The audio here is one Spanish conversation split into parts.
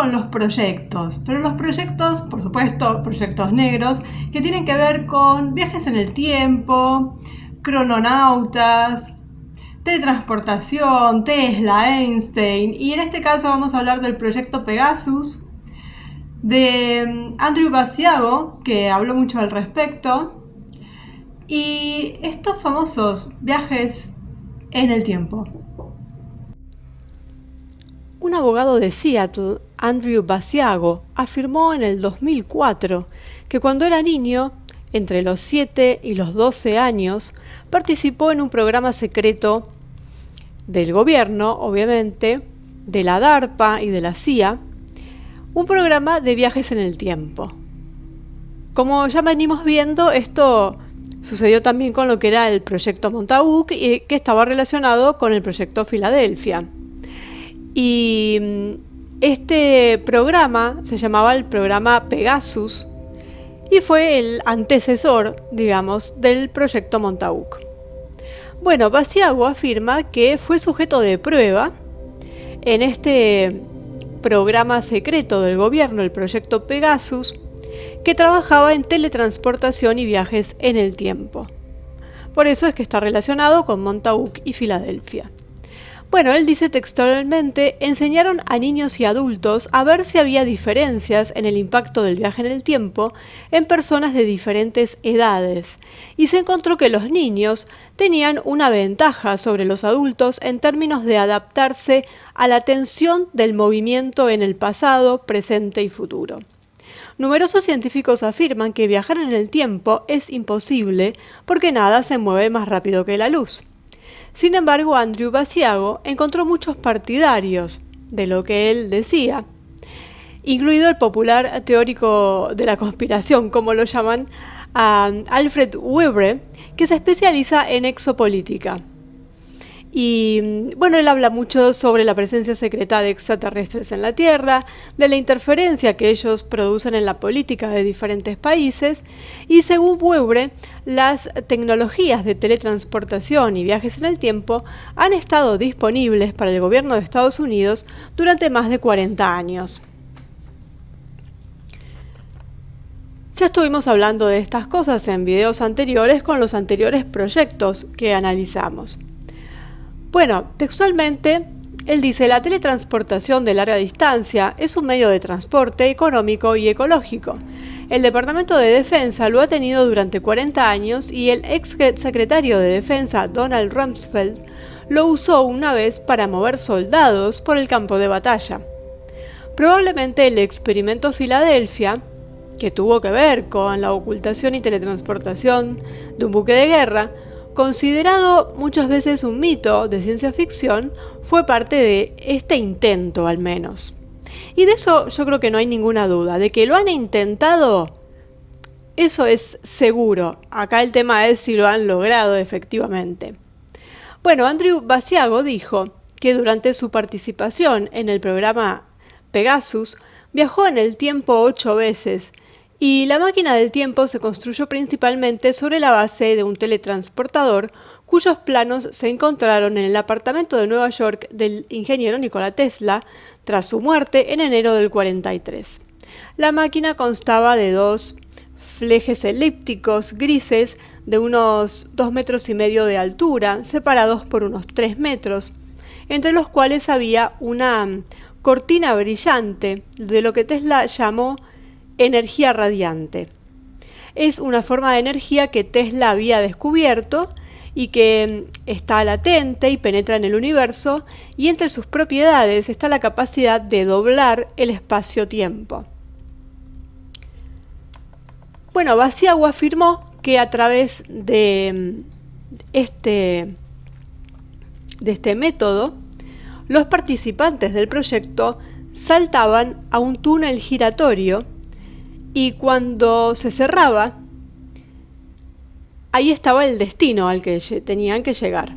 con los proyectos, pero los proyectos, por supuesto, proyectos negros, que tienen que ver con viajes en el tiempo, crononautas, teletransportación, Tesla, Einstein, y en este caso vamos a hablar del proyecto Pegasus, de Andrew Basiago, que habló mucho al respecto, y estos famosos viajes en el tiempo. Un abogado de Seattle, Andrew Basiago, afirmó en el 2004 que cuando era niño, entre los 7 y los 12 años, participó en un programa secreto del gobierno, obviamente, de la DARPA y de la CIA, un programa de viajes en el tiempo. Como ya venimos viendo, esto sucedió también con lo que era el proyecto Montauk y que estaba relacionado con el proyecto Filadelfia. Y este programa se llamaba el programa Pegasus y fue el antecesor, digamos, del proyecto Montauk. Bueno, Basiago afirma que fue sujeto de prueba en este programa secreto del gobierno, el proyecto Pegasus, que trabajaba en teletransportación y viajes en el tiempo. Por eso es que está relacionado con Montauk y Filadelfia. Bueno, él dice textualmente, enseñaron a niños y adultos a ver si había diferencias en el impacto del viaje en el tiempo en personas de diferentes edades, y se encontró que los niños tenían una ventaja sobre los adultos en términos de adaptarse a la tensión del movimiento en el pasado, presente y futuro. Numerosos científicos afirman que viajar en el tiempo es imposible porque nada se mueve más rápido que la luz. Sin embargo, Andrew Basiago encontró muchos partidarios de lo que él decía, incluido el popular teórico de la conspiración, como lo llaman, Alfred Webre, que se especializa en exopolítica. Y bueno, él habla mucho sobre la presencia secreta de extraterrestres en la Tierra, de la interferencia que ellos producen en la política de diferentes países, y según Webre, las tecnologías de teletransportación y viajes en el tiempo han estado disponibles para el gobierno de Estados Unidos durante más de 40 años. Ya estuvimos hablando de estas cosas en videos anteriores con los anteriores proyectos que analizamos. Bueno, textualmente, él dice, la teletransportación de larga distancia es un medio de transporte económico y ecológico. El Departamento de Defensa lo ha tenido durante 40 años y el ex secretario de Defensa, Donald Rumsfeld, lo usó una vez para mover soldados por el campo de batalla. Probablemente el experimento Filadelfia, que tuvo que ver con la ocultación y teletransportación de un buque de guerra, considerado muchas veces un mito de ciencia ficción, fue parte de este intento al menos. Y de eso yo creo que no hay ninguna duda, de que lo han intentado, eso es seguro. Acá el tema es si lo han logrado efectivamente. Bueno, Andrew Basiago dijo que durante su participación en el programa Pegasus viajó en el tiempo 8 veces, y la máquina del tiempo se construyó principalmente sobre la base de un teletransportador cuyos planos se encontraron en el apartamento de Nueva York del ingeniero Nikola Tesla tras su muerte en enero del 43. La máquina constaba de 2 flejes elípticos grises de unos 2,5 metros de altura, separados por unos 3 metros, entre los cuales había una cortina brillante de lo que Tesla llamó energía radiante. Es una forma de energía que Tesla había descubierto y que está latente y penetra en el universo, y entre sus propiedades está la capacidad de doblar el espacio-tiempo. Bueno, Basiago afirmó que a través de este método, los participantes del proyecto saltaban a un túnel giratorio y cuando se cerraba, ahí estaba el destino al que tenían que llegar.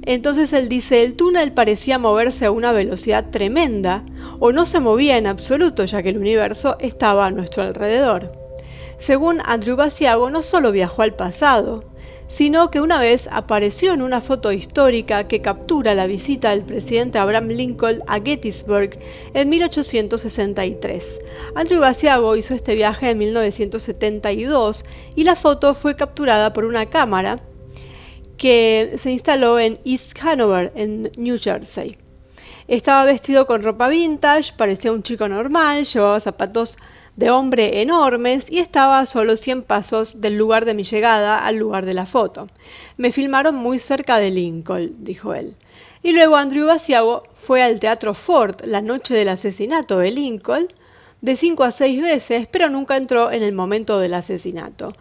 Entonces él dice, el túnel parecía moverse a una velocidad tremenda o no se movía en absoluto ya que el universo estaba a nuestro alrededor. Según Andrew Basiago, no solo viajó al pasado, sino que una vez apareció en una foto histórica que captura la visita del presidente Abraham Lincoln a Gettysburg en 1863. Andrew Basiago hizo este viaje en 1972 y la foto fue capturada por una cámara que se instaló en East Hanover, en New Jersey. Estaba vestido con ropa vintage, parecía un chico normal, llevaba zapatos de hombre enormes y estaba a solo 100 pasos del lugar de mi llegada al lugar de la foto. Me filmaron muy cerca de Lincoln, dijo él. Y luego Andrew Basiago fue al Teatro Ford la noche del asesinato de Lincoln, de 5 a 6 veces, pero nunca entró en el momento del asesinato.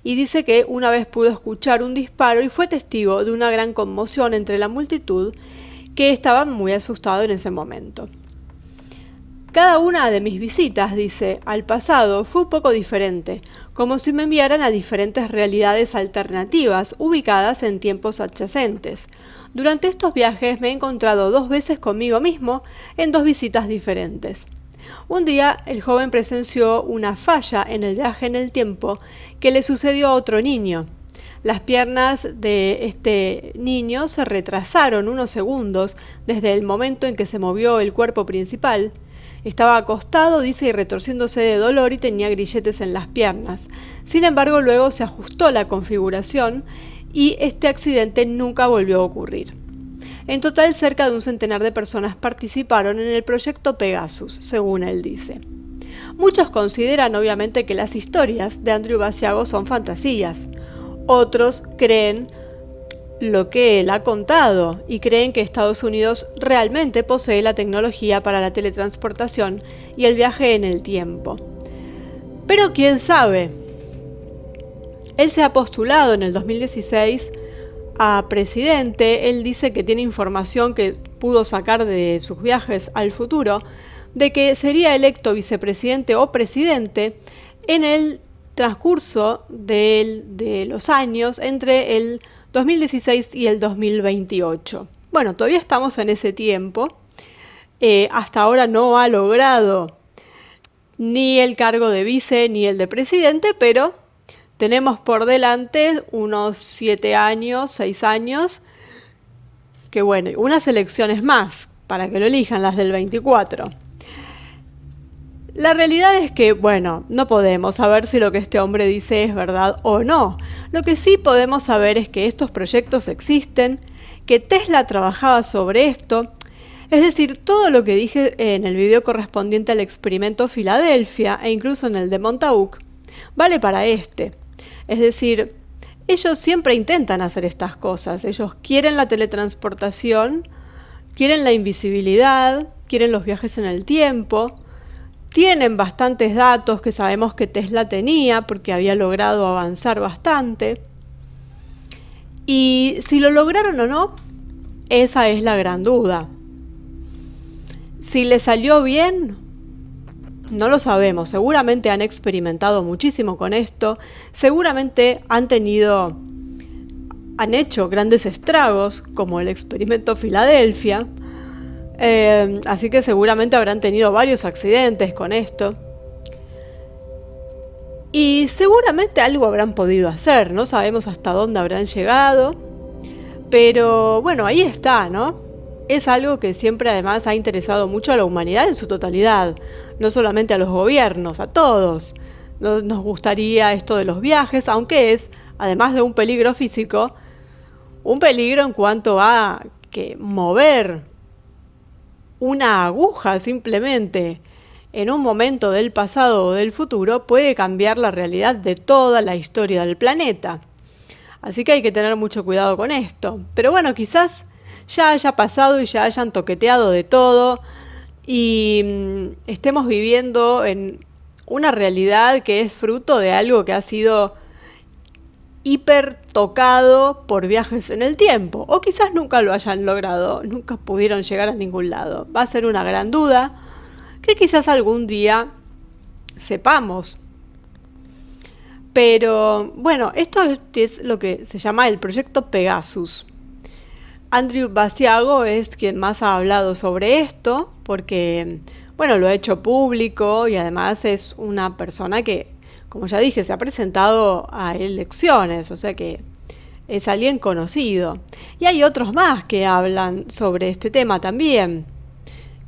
Y dice que una vez pudo escuchar un disparo y fue testigo de una gran conmoción entre la multitud que estaba muy asustado en ese momento. Cada una de mis visitas, dice, al pasado fue un poco diferente, como si me enviaran a diferentes realidades alternativas ubicadas en tiempos adyacentes. Durante estos viajes me he encontrado 2 veces conmigo mismo en 2 visitas diferentes. Un día el joven presenció una falla en el viaje en el tiempo que le sucedió a otro niño. Las piernas de este niño se retrasaron unos segundos desde el momento en que se movió el cuerpo principal. Estaba acostado, dice, y retorciéndose de dolor y tenía grilletes en las piernas. Sin embargo, luego se ajustó la configuración y este accidente nunca volvió a ocurrir. En total, cerca de un centenar de personas participaron en el proyecto Pegasus, según él dice. Muchos consideran, obviamente, que las historias de Andrew Basiago son fantasías. Otros creen lo que él ha contado y creen que Estados Unidos realmente posee la tecnología para la teletransportación y el viaje en el tiempo. Pero quién sabe. Él se ha postulado en el 2016 a presidente. Él dice que tiene información que pudo sacar de sus viajes al futuro, de que sería electo vicepresidente o presidente en el transcurso de los años entre el 2016 y el 2028. Bueno, todavía estamos en ese tiempo. Hasta ahora no ha logrado ni el cargo de vice ni el de presidente, pero tenemos por delante unos 7 años, 6 años, que bueno, unas elecciones más para que lo elijan, las del 24. La realidad es que, bueno, no podemos saber si lo que este hombre dice es verdad o no. Lo que sí podemos saber es que estos proyectos existen, que Tesla trabajaba sobre esto. Es decir, todo lo que dije en el video correspondiente al experimento Filadelfia e incluso en el de Montauk, vale para este. Es decir, ellos siempre intentan hacer estas cosas. Ellos quieren la teletransportación, quieren la invisibilidad, quieren los viajes en el tiempo. Tienen bastantes datos que sabemos que Tesla tenía porque había logrado avanzar bastante. Y si lo lograron o no, esa es la gran duda. Si le salió bien, no lo sabemos. Seguramente han experimentado muchísimo con esto. Seguramente han hecho grandes estragos, como el experimento Filadelfia. Así que seguramente habrán tenido varios accidentes con esto. Y seguramente algo habrán podido hacer. No sabemos hasta dónde habrán llegado. Pero bueno, ahí está, ¿no? Es algo que siempre además ha interesado mucho a la humanidad en su totalidad. No solamente a los gobiernos, a todos. Nos gustaría esto de los viajes, aunque es, además de un peligro físico, un peligro en cuanto a que mover una aguja simplemente en un momento del pasado o del futuro puede cambiar la realidad de toda la historia del planeta. Así que hay que tener mucho cuidado con esto. Pero bueno, quizás ya haya pasado y ya hayan toqueteado de todo y estemos viviendo en una realidad que es fruto de algo que ha sido hiper tocado por viajes en el tiempo, o quizás nunca lo hayan logrado, nunca pudieron llegar a ningún lado. Va a ser una gran duda que quizás algún día sepamos. Pero bueno, esto es lo que se llama el proyecto Pegasus. Andrew Basiago es quien más ha hablado sobre esto, porque bueno, lo ha hecho público y además es una persona que como ya dije, se ha presentado a elecciones, o sea que es alguien conocido. Y hay otros más que hablan sobre este tema también,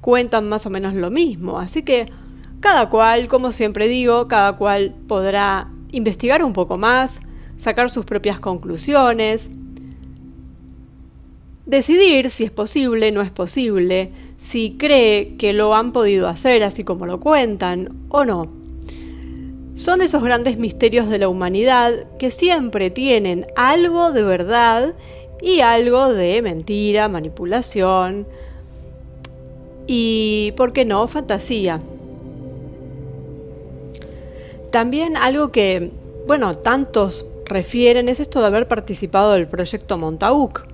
cuentan más o menos lo mismo, así que cada cual, como siempre digo, cada cual podrá investigar un poco más, sacar sus propias conclusiones, decidir si es posible, no es posible, si cree que lo han podido hacer así como lo cuentan o no. Son esos grandes misterios de la humanidad que siempre tienen algo de verdad y algo de mentira, manipulación y, ¿por qué no?, fantasía. También algo que, bueno, tantos refieren es esto de haber participado del proyecto Montauk.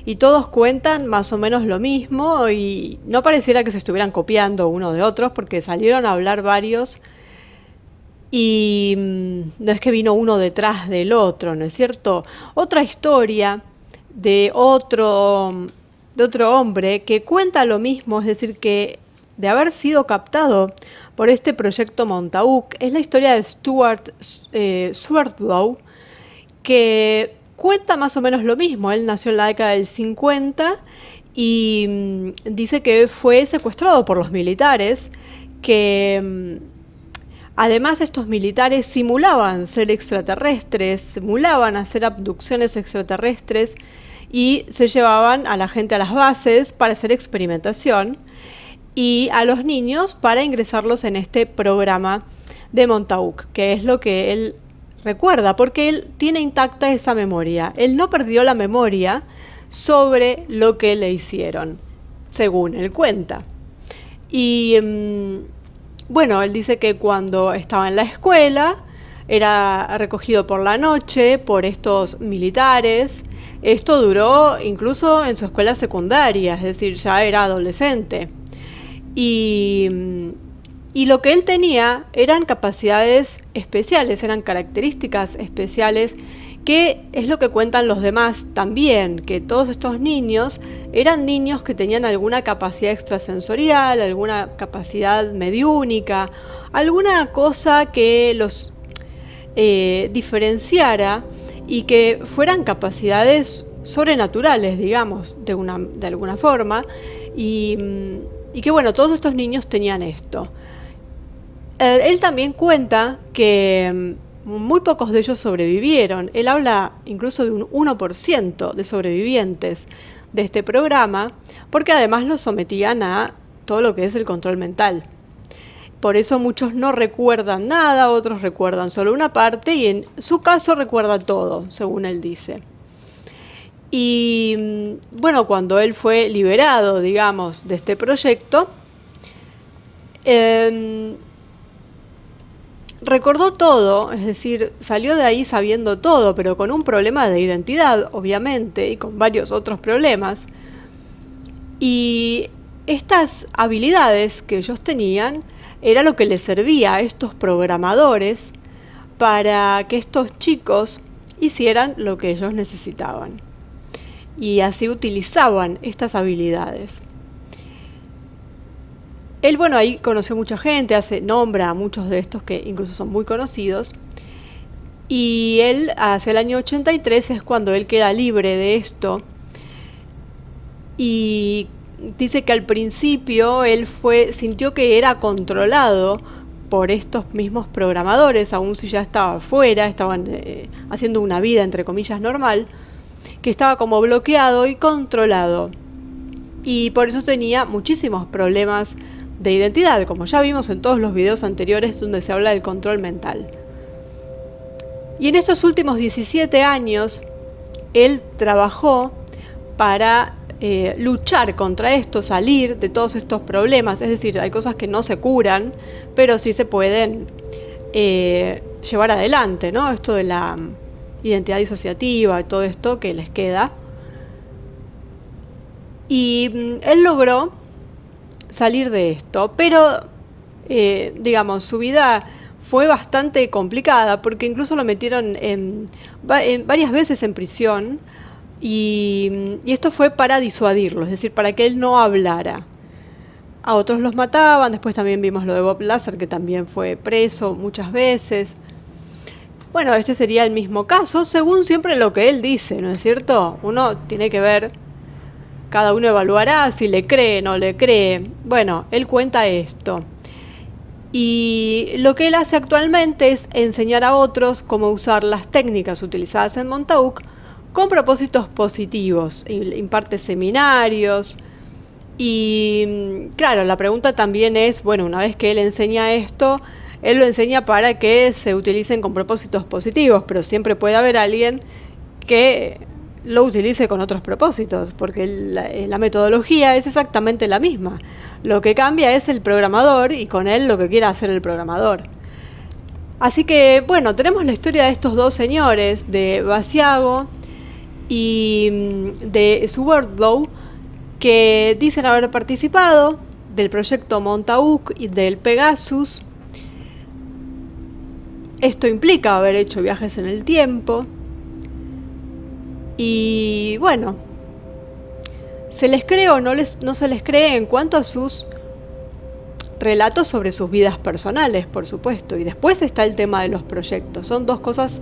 Y todos cuentan más o menos lo mismo y no pareciera que se estuvieran copiando uno de otros porque salieron a hablar varios y no es que vino uno detrás del otro, ¿no es cierto? Otra historia de otro hombre que cuenta lo mismo, es decir, que de haber sido captado por este proyecto Montauk, es la historia de Stuart Swerdlow, que cuenta más o menos lo mismo. Él nació en la década del 50 y dice que fue secuestrado por los militares, que además estos militares simulaban ser extraterrestres, simulaban hacer abducciones extraterrestres y se llevaban a la gente a las bases para hacer experimentación y a los niños para ingresarlos en este programa de Montauk, que es lo que él recuerda, porque él tiene intacta esa memoria. Él no perdió la memoria sobre lo que le hicieron, según él cuenta. Y bueno, él dice que cuando estaba en la escuela era recogido por la noche por estos militares. Esto duró incluso en su escuela secundaria, es decir, ya era adolescente. Y lo que él tenía eran capacidades especiales, eran características especiales, que es lo que cuentan los demás también, que todos estos niños eran niños que tenían alguna capacidad extrasensorial, alguna capacidad mediúnica, alguna cosa que los diferenciara y que fueran capacidades sobrenaturales, digamos, de alguna forma, y que bueno, todos estos niños tenían esto. Él también cuenta que muy pocos de ellos sobrevivieron. Él habla incluso de un 1% de sobrevivientes de este programa, porque además los sometían a todo lo que es el control mental. Por eso muchos no recuerdan nada, otros recuerdan solo una parte y en su caso recuerda todo, según él dice. Y bueno, cuando él fue liberado, digamos, de este proyecto, recordó todo, es decir, salió de ahí sabiendo todo, pero con un problema de identidad, obviamente, y con varios otros problemas. Y estas habilidades que ellos tenían era lo que les servía a estos programadores para que estos chicos hicieran lo que ellos necesitaban. Y así utilizaban estas habilidades. Él, bueno, ahí conoció mucha gente, nombra a muchos de estos que incluso son muy conocidos. Y él, hacia el año 83, es cuando él queda libre de esto. Y dice que al principio él sintió que era controlado por estos mismos programadores, aun si ya estaba fuera, estaban haciendo una vida, entre comillas, normal, que estaba como bloqueado y controlado. Y por eso tenía muchísimos problemas de identidad, como ya vimos en todos los videos anteriores donde se habla del control mental. Y en estos últimos 17 años, él trabajó para luchar contra esto, salir de todos estos problemas. Es decir, hay cosas que no se curan, pero sí se pueden llevar adelante, ¿no? Esto de la identidad disociativa y todo esto que les queda. Y él logró salir de esto, pero digamos, su vida fue bastante complicada porque incluso lo metieron varias veces en prisión y esto fue para disuadirlo, es decir, para que él no hablara. A otros los mataban, después también vimos lo de Bob Lazar, que también fue preso muchas veces. Bueno, este sería el mismo caso, según siempre lo que él dice, ¿no es cierto? Uno tiene que ver, cada uno evaluará si le cree, no le cree. Bueno, él cuenta esto. Y lo que él hace actualmente es enseñar a otros cómo usar las técnicas utilizadas en Montauk con propósitos positivos. Imparte seminarios. Y claro, la pregunta también es, bueno, una vez que él enseña esto, él lo enseña para que se utilicen con propósitos positivos, pero siempre puede haber alguien que lo utilice con otros propósitos, porque la metodología es exactamente la misma. Lo que cambia es el programador y con él lo que quiera hacer el programador. Así que, bueno, tenemos la historia de estos dos señores, de Basiago y de Swerdlow, que dicen haber participado del proyecto Montauk y del Pegasus. Esto implica haber hecho viajes en el tiempo. Y bueno, ¿se les cree o no se les cree en cuanto a sus relatos sobre sus vidas personales, por supuesto? Y después está el tema de los proyectos. Son dos cosas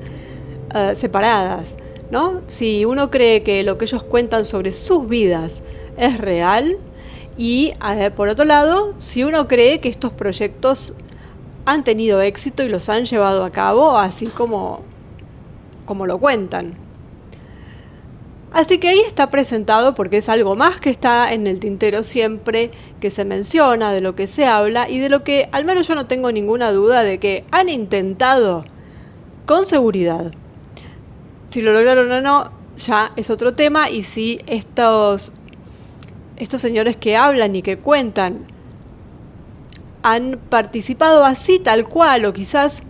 separadas, ¿no? Si uno cree que lo que ellos cuentan sobre sus vidas es real, y por otro lado, si uno cree que estos proyectos han tenido éxito y los han llevado a cabo así como lo cuentan. Así que ahí está presentado, porque es algo más que está en el tintero siempre, que se menciona, de lo que se habla y de lo que al menos yo no tengo ninguna duda de que han intentado con seguridad. Si lo lograron o no, ya es otro tema, y si estos señores que hablan y que cuentan han participado así tal cual, o quizás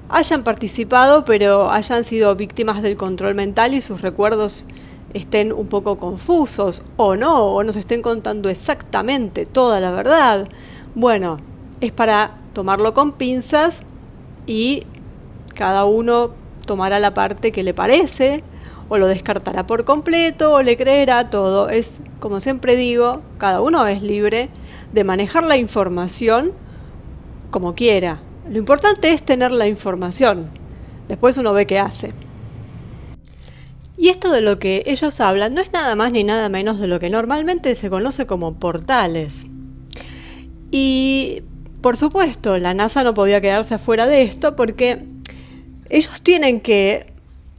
hayan participado pero hayan sido víctimas del control mental y sus recuerdos estén un poco confusos, o no, o nos estén contando exactamente toda la verdad. Bueno, es para tomarlo con pinzas y cada uno tomará la parte que le parece, o lo descartará por completo, o le creerá todo. Es, como siempre digo, cada uno es libre de manejar la información como quiera. Lo importante es tener la información. Después uno ve qué hace. Y esto de lo que ellos hablan no es nada más ni nada menos de lo que normalmente se conoce como portales. Y, por supuesto, la NASA no podía quedarse afuera de esto, porque ellos tienen que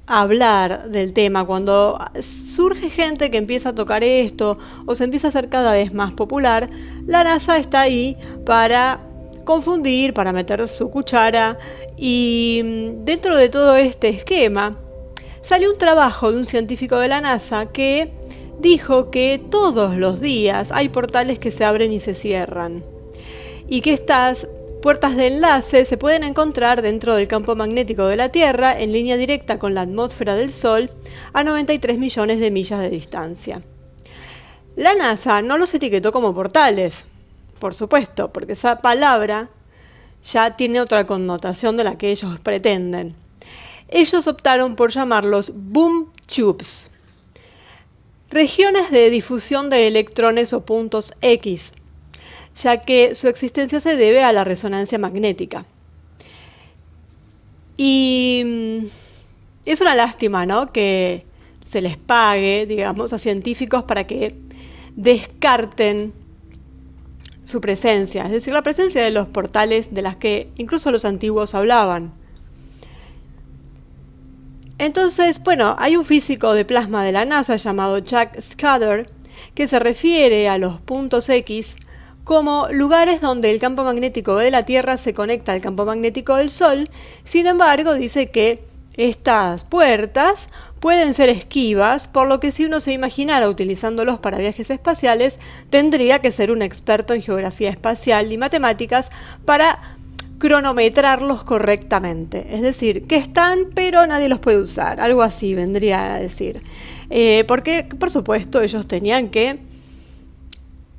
hablar del tema. Cuando surge gente que empieza a tocar esto o se empieza a hacer cada vez más popular, la NASA está ahí para confundir, para meter su cuchara. Y dentro de todo este esquema salió un trabajo de un científico de la NASA que dijo que todos los días hay portales que se abren y se cierran, y que estas puertas de enlace se pueden encontrar dentro del campo magnético de la Tierra en línea directa con la atmósfera del Sol a 93 millones de millas de distancia. La NASA no los etiquetó como portales, por supuesto, porque esa palabra ya tiene otra connotación de la que ellos pretenden. Ellos optaron por llamarlos boom tubes, regiones de difusión de electrones o puntos X, ya que su existencia se debe a la resonancia magnética. Y es una lástima, ¿no?, que se les pague, digamos, a científicos para que descarten su presencia, es decir, la presencia de los portales de las que incluso los antiguos hablaban. Entonces, bueno, hay un físico de plasma de la NASA llamado Chuck Scudder que se refiere a los puntos X como lugares donde el campo magnético de la Tierra se conecta al campo magnético del Sol. Sin embargo, dice que estas puertas pueden ser esquivas, por lo que si uno se imaginara utilizándolos para viajes espaciales, tendría que ser un experto en geografía espacial y matemáticas para cronometrarlos correctamente. Es decir, que están, pero nadie los puede usar. Algo así vendría a decir. Porque, por supuesto, ellos tenían que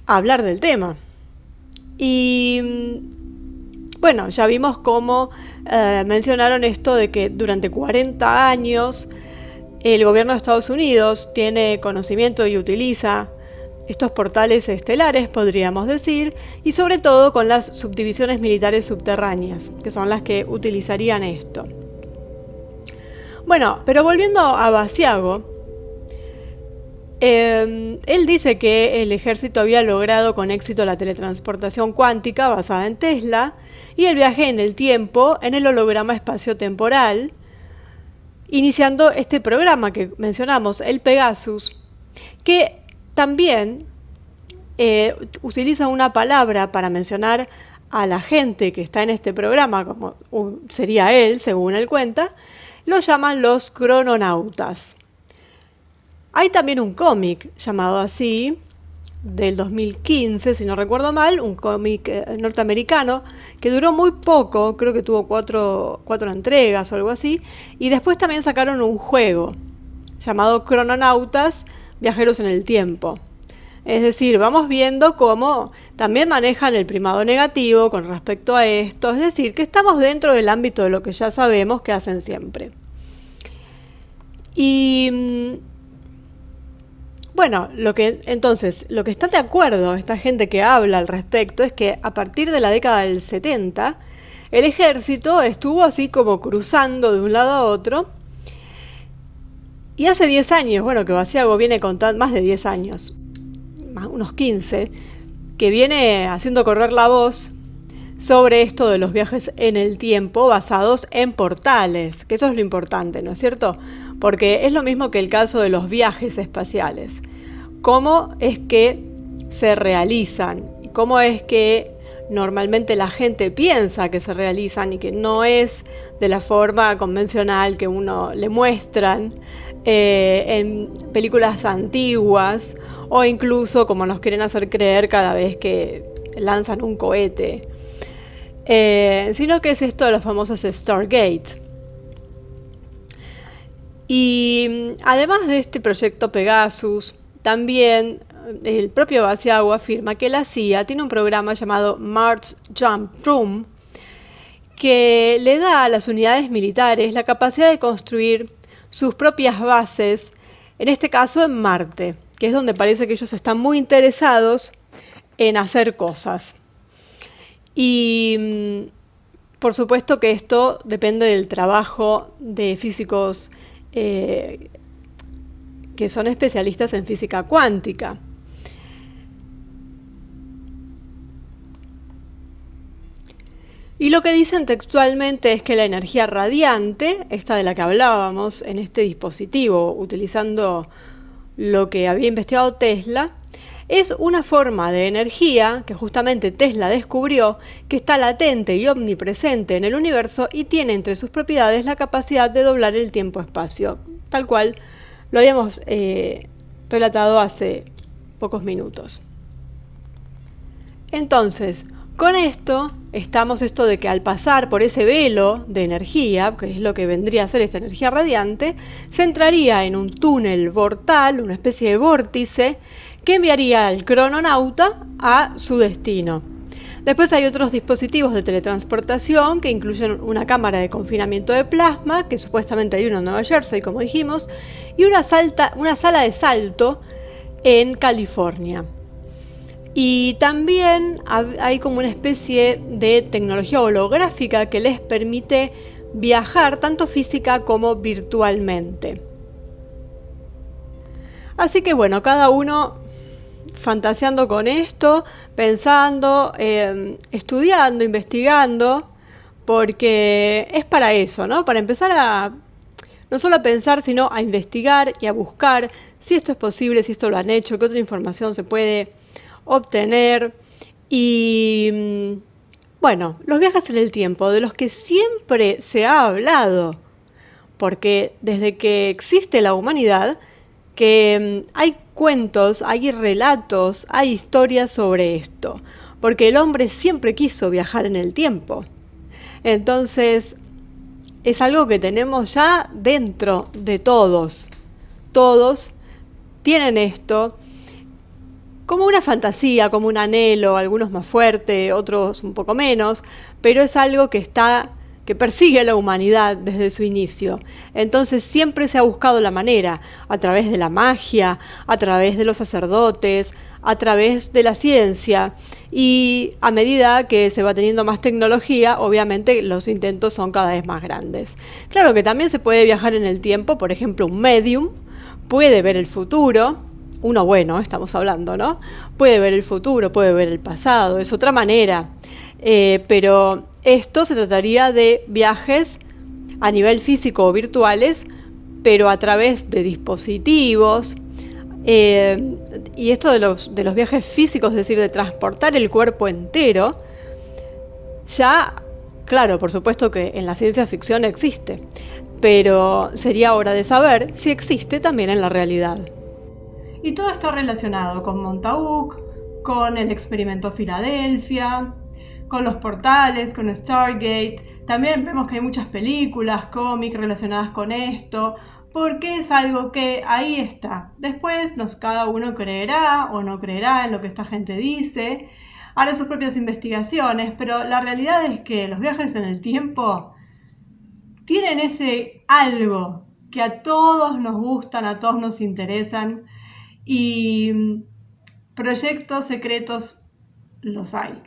hablar del tema. Y bueno, ya vimos cómo mencionaron esto de que durante 40 años el gobierno de Estados Unidos tiene conocimiento y utiliza estos portales estelares, podríamos decir, y sobre todo con las subdivisiones militares subterráneas, que son las que utilizarían esto. Bueno, pero volviendo a Basiago, él dice que el ejército había logrado con éxito la teletransportación cuántica basada en Tesla y el viaje en el tiempo en el holograma espacio-temporal, iniciando este programa que mencionamos, el Pegasus, que también utiliza una palabra para mencionar a la gente que está en este programa, como sería él, según él cuenta, lo llaman los crononautas. Hay también un cómic llamado así, del 2015, si no recuerdo mal, un cómic norteamericano que duró muy poco, creo que tuvo cuatro entregas o algo así, y después también sacaron un juego llamado Crononautas, Viajeros en el Tiempo. Es decir, vamos viendo cómo también manejan el primado negativo con respecto a esto, es decir, que estamos dentro del ámbito de lo que ya sabemos que hacen siempre. Y bueno, lo que está de acuerdo esta gente que habla al respecto es que a partir de la década del 70, el ejército estuvo así como cruzando de un lado a otro. Y hace 10 años, bueno, que Basiago viene contando, más de 10 años, unos 15, que viene haciendo correr la voz sobre esto de los viajes en el tiempo basados en portales, que eso es lo importante, ¿no es cierto? Porque es lo mismo que el caso de los viajes espaciales. ¿Cómo es que se realizan? ¿Cómo es que normalmente la gente piensa que se realizan y que no es de la forma convencional que uno le muestran en películas antiguas o incluso como nos quieren hacer creer cada vez que lanzan un cohete? Sino que es esto de los famosos Stargate. Y además de este proyecto Pegasus, también el propio Basiago afirma que la CIA tiene un programa llamado Mars Jump Room que le da a las unidades militares la capacidad de construir sus propias bases, en este caso en Marte, que es donde parece que ellos están muy interesados en hacer cosas. Y por supuesto que esto depende del trabajo de físicos que son especialistas en física cuántica. Y lo que dicen textualmente es que la energía radiante, esta de la que hablábamos en este dispositivo, utilizando lo que había investigado Tesla, es una forma de energía que justamente Tesla descubrió que está latente y omnipresente en el universo y tiene entre sus propiedades la capacidad de doblar el tiempo-espacio, tal cual lo habíamos relatado hace pocos minutos. Entonces, con esto de que al pasar por ese velo de energía, que es lo que vendría a ser esta energía radiante, se entraría en un túnel vortal, una especie de vórtice, que enviaría al crononauta a su destino. Después hay otros dispositivos de teletransportación que incluyen una cámara de confinamiento de plasma, que supuestamente hay uno en Nueva Jersey, como dijimos, y una sala de salto en California. Y también hay como una especie de tecnología holográfica que les permite viajar tanto física como virtualmente. Así que bueno, cada uno fantaseando con esto, pensando, estudiando, investigando, porque es para eso, ¿no? Para empezar a no solo a pensar, sino a investigar y a buscar si esto es posible, si esto lo han hecho, qué otra información se puede obtener. Y bueno, los viajes en el tiempo, de los que siempre se ha hablado, porque desde que existe la humanidad, que hay cuentos, hay relatos, hay historias sobre esto, porque el hombre siempre quiso viajar en el tiempo. Entonces, es algo que tenemos ya dentro de todos. Todos tienen esto como una fantasía, como un anhelo, algunos más fuerte, otros un poco menos, pero es algo que que persigue a la humanidad desde su inicio. Entonces siempre se ha buscado la manera, a través de la magia, a través de los sacerdotes, a través de la ciencia, y a medida que se va teniendo más tecnología, obviamente los intentos son cada vez más grandes. Claro que también se puede viajar en el tiempo, por ejemplo, un medium puede ver el futuro, uno bueno, estamos hablando, ¿no? Puede ver el futuro, puede ver el pasado, es otra manera. Pero esto se trataría de viajes a nivel físico o virtuales, pero a través de dispositivos. Y esto de los viajes físicos, es decir, de transportar el cuerpo entero, ya, claro, por supuesto que en la ciencia ficción existe, pero sería hora de saber si existe también en la realidad. Y todo está relacionado con Montauk, con el experimento Filadelfia, con los portales, con Stargate. También vemos que hay muchas películas, cómics relacionadas con esto, porque es algo que ahí está. Después cada uno creerá o no creerá en lo que esta gente dice, hará sus propias investigaciones, pero la realidad es que los viajes en el tiempo tienen ese algo que a todos nos gustan, a todos nos interesan, y proyectos secretos los hay.